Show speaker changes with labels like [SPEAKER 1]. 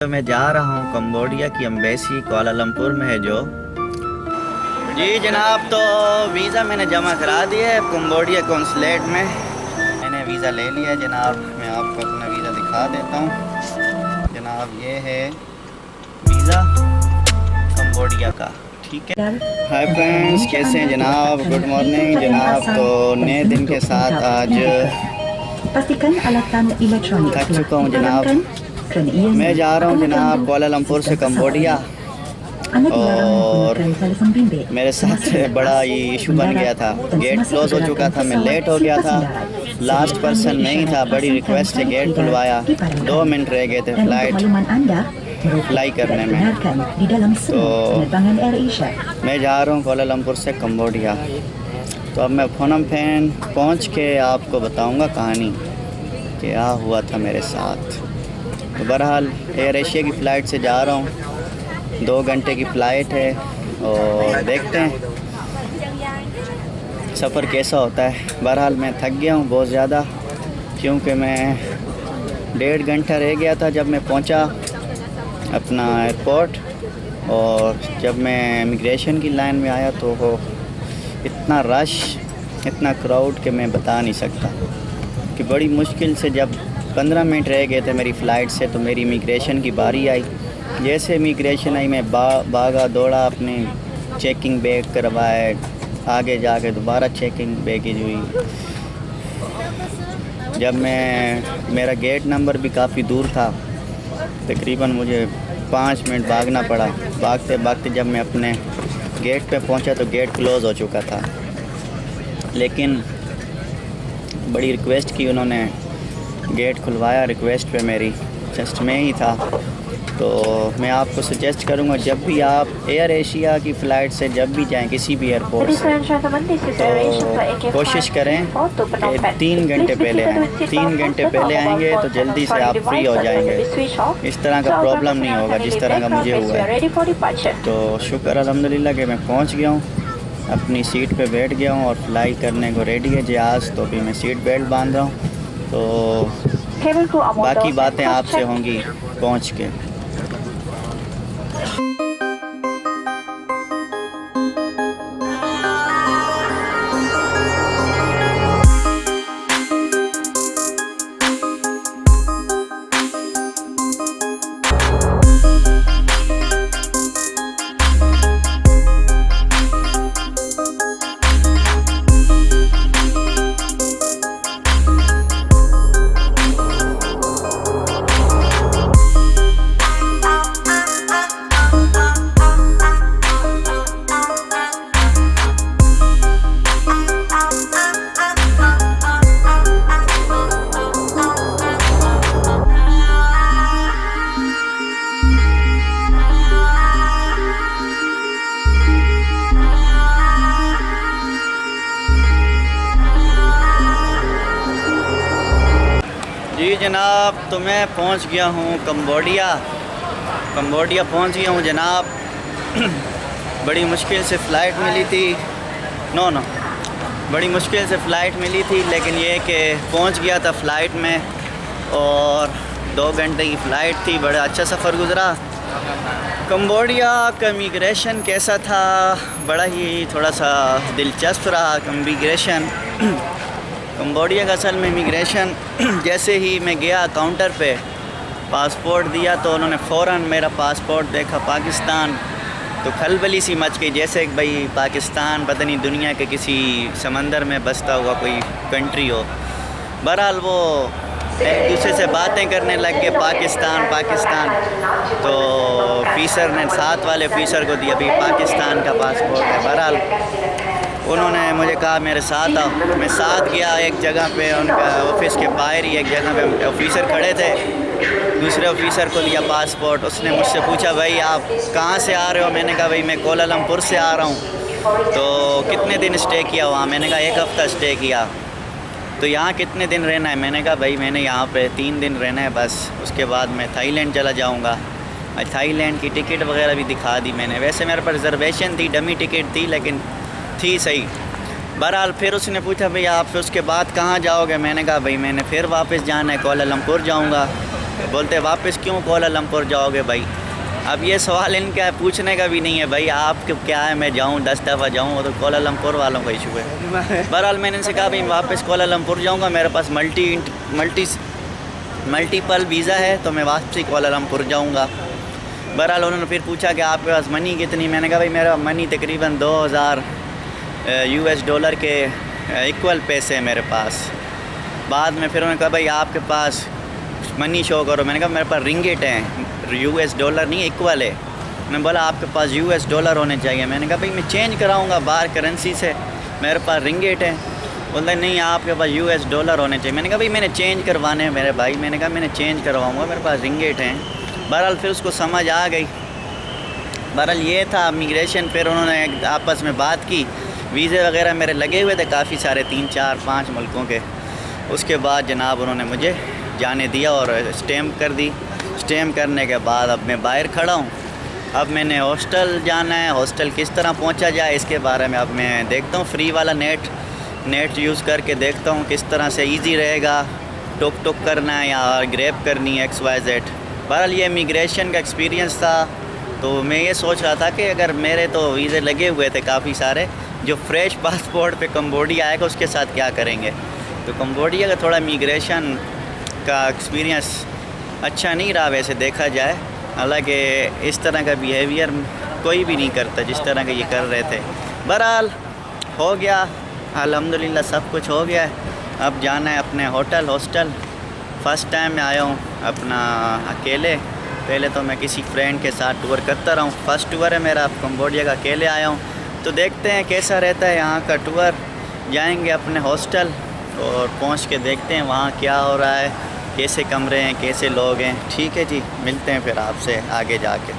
[SPEAKER 1] तो मैं जा रहा हूँ कंबोडिया की एम्बेसी कुआलालंपुर में है जो। जी जनाब, तो वीज़ा मैंने जमा करा दिया है कंबोडिया कौंसलेट में। मैंने वीज़ा ले लिया जनाब। मैं आपको अपना वीज़ा दिखा देता हूँ जनाब। ये है वीज़ा कंबोडिया का, ठीक है। हाय फ्रेंड्स, कैसे हैं जनाब? गुड मॉर्निंग जनाब। तो नए दिन के साथ आज थक चुका हूँ जनाब। मैं जा रहा हूँ जनाब कुआलालंपुर से कंबोडिया, और मेरे साथ बड़ा ये इशू बन गया था। गेट क्लोज़ हो चुका था, मैं लेट हो गया था, लास्ट पर्सन नहीं था। बड़ी रिक्वेस्ट से गेट खुलवाया, 2 मिनट रह गए थे फ्लाई करने में। तो मैं जा रहा हूँ कुआलालंपुर से कंबोडिया। तो अब मैं फोनम फैन पहुँच के आपको बताऊँगा कहानी क्या हुआ था मेरे साथ। तो बहरहाल एयर एशिया की फ़्लाइट से जा रहा हूँ, 2 घंटे की फ़्लाइट है, और देखते हैं सफ़र कैसा होता है। बहरहाल मैं थक गया हूँ बहुत ज़्यादा, क्योंकि मैं 1.5 घंटा रह गया था जब मैं पहुँचा अपना एयरपोर्ट। और जब मैं इमिग्रेशन की लाइन में आया तो वो इतना रश, इतना क्राउड कि मैं बता नहीं सकता। कि बड़ी मुश्किल से जब 15 मिनट रह गए थे मेरी फ़्लाइट से, तो मेरी इमिग्रेशन की बारी आई। जैसे इमिग्रेशन आई, मैं भागा दौड़ा, अपनी चेकिंग बैग करवाए, आगे जाके दोबारा चेकिंग बैगेज हुई। जब मेरा गेट नंबर भी काफ़ी दूर था, तकरीबन मुझे 5 मिनट भागना पड़ा। भागते भागते जब मैं अपने गेट पे पहुंचा तो गेट क्लोज़ हो चुका था। लेकिन बड़ी रिक्वेस्ट की उन्होंने, गेट खुलवाया रिक्वेस्ट पे मेरी, जस्ट में ही था। तो मैं आपको सजेस्ट करूंगा, जब भी आप एयर एशिया की फ़्लाइट से जब भी जाएं किसी भी एयरपोर्ट से, तो कोशिश करें कि 3 घंटे पहले आएँ। 3 घंटे पहले आएंगे तो जल्दी से आप फ्री हो जाएंगे। इस तरह का प्रॉब्लम नहीं होगा जिस तरह का मुझे हुआ है। तो शुक्र अल्हम्दुलिल्लाह कि मैं पहुंच गया हूँ, अपनी सीट पे बैठ गया हूँ और फ्लाई करने को रेडी है जहाज़। तो अभी मैं सीट बेल्ट बांध रहा हूँ, तो बाकी बातें आपसे होंगी पहुँच के। जी जनाब, तो मैं पहुंच गया हूं कंबोडिया पहुंच गया हूं जनाब। बड़ी मुश्किल से फ़्लाइट मिली थी, बड़ी मुश्किल से फ़्लाइट मिली थी, लेकिन ये कि पहुंच गया था फ़्लाइट में, और 2 घंटे की फ़्लाइट थी। बड़ा अच्छा सफ़र गुज़रा। कंबोडिया का इमिग्रेशन कैसा था? बड़ा ही थोड़ा सा दिलचस्प रहा इमिग्रेशन। कंबोडिया का असल में इमिग्रेशन, जैसे ही मैं गया काउंटर पे, पासपोर्ट दिया तो उन्होंने फ़ौरन मेरा पासपोर्ट देखा पाकिस्तान, तो खलबली सी मच गई, जैसे कि भाई पाकिस्तान पता नहीं दुनिया के किसी समंदर में बसता हुआ कोई कंट्री हो। बहरहाल वो एक दूसरे से बातें करने लग गए, पाकिस्तान। तो ऑफिसर ने, साथ वाले ऑफिसर को दिया भाई पाकिस्तान का पासपोर्ट है। बहरहाल उन्होंने मुझे कहा मेरे साथ आओ। मैं साथ गया एक जगह पे, उनका ऑफिस के बाहर ही एक जगह पे ऑफिसर खड़े थे। दूसरे ऑफिसर को दिया पासपोर्ट। उसने मुझसे पूछा भाई आप कहाँ से आ रहे हो? मैंने कहा भाई मैं कुआलालंपुर से आ रहा हूँ। तो कितने दिन स्टे किया वहाँ? मैंने कहा 1 हफ़्ता स्टे किया। तो यहाँ कितने दिन रहना है? मैंने कहा भाई मैंने यहाँ पे 3 दिन रहना है बस, उसके बाद मैं थाईलैंड चला जाऊँगा। थाईलैंड की टिकट वगैरह भी दिखा दी मैंने। वैसे मेरे पास रिजर्वेशन थी, डमी टिकट थी, लेकिन थी सही। बहरहाल फिर उसने पूछा भाई आप फिर उसके बाद कहाँ जाओगे? मैंने कहा भाई मैंने फिर वापस जाना है, कुआलालंपुर जाऊँगा। बोलते वापस क्यों कोलालमपुर जाओगे भाई। अब ये सवाल इनका पूछने का भी नहीं है भाई, आपके क्या है मैं जाऊँ 10 दफ़ा जाऊँ, वो तो कोलालमपुर वालों का इशू है। बहरहाल मैंने इनसे कहा भाई वापस कोलालमपुर जाऊँगा, मेरे पास मल्टीपल वीज़ा है तो मैं वापसी कोलालमपुर जाऊँगा। बहरहाल उन्होंने फिर पूछा कि आपके पास मनी कितनी, मैंने कहा भाई मेरा मनी तकरीबन 2000 US डॉलर के इक्वल पैसे हैं मेरे पास। बाद में फिर उन्होंने कहा भाई आपके पास मनी शो करो, मैंने कहा मेरे पास रिंगिट हैं, US डॉलर नहीं इक्वल है। मैंने बोला आपके पास US डॉलर होने चाहिए, मैंने कहा भाई मैं चेंज कराऊंगा बाहर करेंसी से, मेरे पास रिंगिट है। बोलते नहीं आपके पास US डॉलर होने चाहिए, मैंने कहा भाई मैंने चेंज करवाने हैं मेरे भाई, मैंने कहा मैंने चेंज करवाऊँगा, मेरे पास रिंगिट हैं। बहरहाल फिर उसको समझ आ गई। बहरहाल ये था इमिग्रेशन। फिर उन्होंने आपस में बात की, वीज़े वगैरह मेरे लगे हुए थे काफ़ी सारे 3 4 5 मुल्कों के। उसके बाद जनाब उन्होंने मुझे जाने दिया और स्टैम्प कर दी। स्टैम्प करने के बाद अब मैं बाहर खड़ा हूँ। अब मैंने हॉस्टल जाना है, हॉस्टल किस तरह पहुँचा जाए इसके बारे में अब मैं देखता हूँ, फ्री वाला नेट यूज़ करके देखता हूँ किस तरह से ईज़ी रहेगा, टुक करना है या ग्रैब करनी है XYZ। बहरहाल ये इमिग्रेशन का एक्सपीरियंस था। तो मैं ये सोच रहा था कि अगर मेरे तो वीज़े लगे हुए थे काफ़ी सारे, जो फ्रेश पासपोर्ट पे कंबोडिया आएगा उसके साथ क्या करेंगे। तो कंबोडिया का थोड़ा इमिग्रेशन का एक्सपीरियंस अच्छा नहीं रहा वैसे देखा जाए, हालांकि इस तरह का बिहेवियर कोई भी नहीं करता जिस तरह का ये कर रहे थे। बहरहाल हो गया, अल्हम्दुलिल्लाह सब कुछ हो गया है। अब जाना है अपने हॉस्टल। फ़र्स्ट टाइम मैं आया हूँ अपना अकेले, पहले तो मैं किसी फ्रेंड के साथ टूर करता रहा हूँ, फर्स्ट टूर है मेरा कंबोडिया का, अकेले आया हूँ। तो देखते हैं कैसा रहता है यहाँ का टूर। जाएंगे अपने हॉस्टल और पहुँच के देखते हैं वहाँ क्या हो रहा है, कैसे कमरे हैं, कैसे लोग हैं। ठीक है जी, मिलते हैं फिर आपसे आगे जाके।